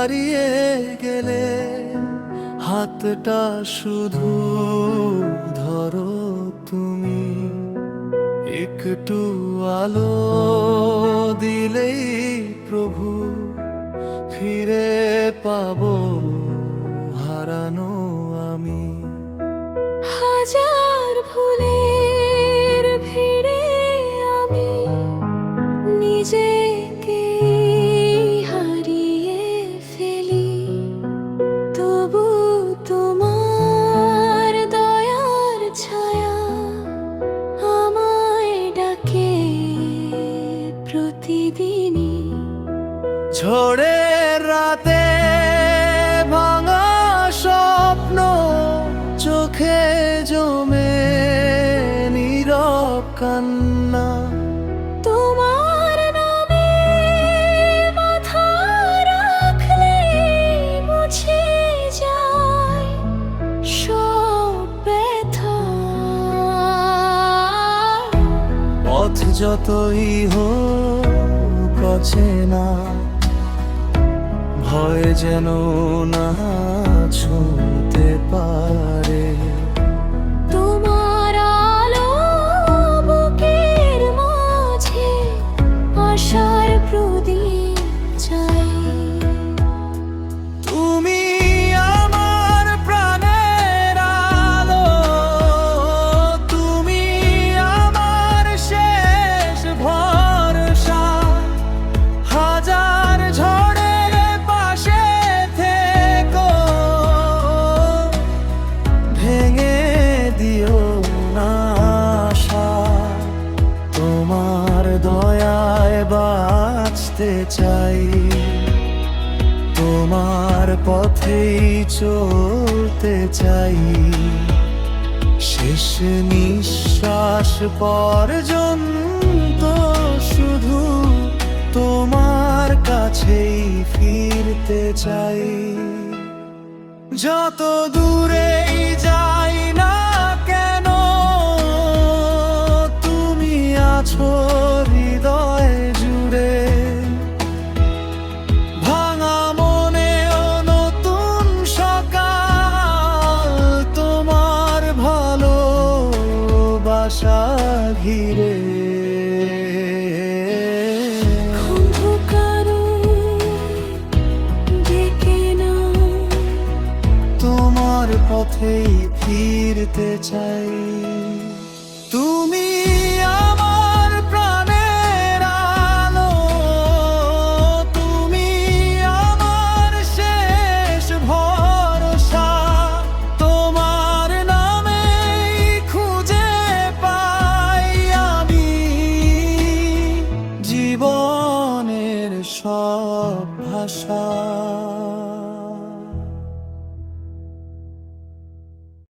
হারিয়ে গেলে হাতটা শুধু ধরো তুমি, একটু আলো দিলেই প্রভু ফিরে পাবো হারানো আমি। হাজার ভুলের ভিড়ে আমি নিজেকে হারিয়ে ফেলি, তবু তোমার দয়ার ছায়া আমায় ডাকে প্রতিদিনই। ঝড়ের রাতে ভাঙা স্বপ্ন চোখে জমে নীরব কান্না, তোমার নামে মাথা রাখলে মুছে যায় সব ব্যথা। পথ যতই হোক অচেনা, ভয় যেন না ছুঁতে পারে। তোমার আলো বুকের মাঝে আশার প্রদীপ চাই। তুমি আমার প্রাণের আলো, তুমি আমার শেষ ভরসা। হাজার ঝড়ের পাশে থেকো, ভেঙে দিও না আশা। তোমার দয়ায় বাঁচতে চাই, তোমার পথেই চলতে চাই। শেষ নিঃশ্বাস পর্যন্ত শুধু তোমার কাছেই ফিরতে চাই। যত দূরেই যাই না কেন, তুমি আছো হৃদয় জুড়ে। ভাঙা মনেও নতুন সকাল, তোমার ভালোবাসা ঘিরে। অন্ধকারও ডেকে নাও, তোমার পথেই ফিরতে চাই।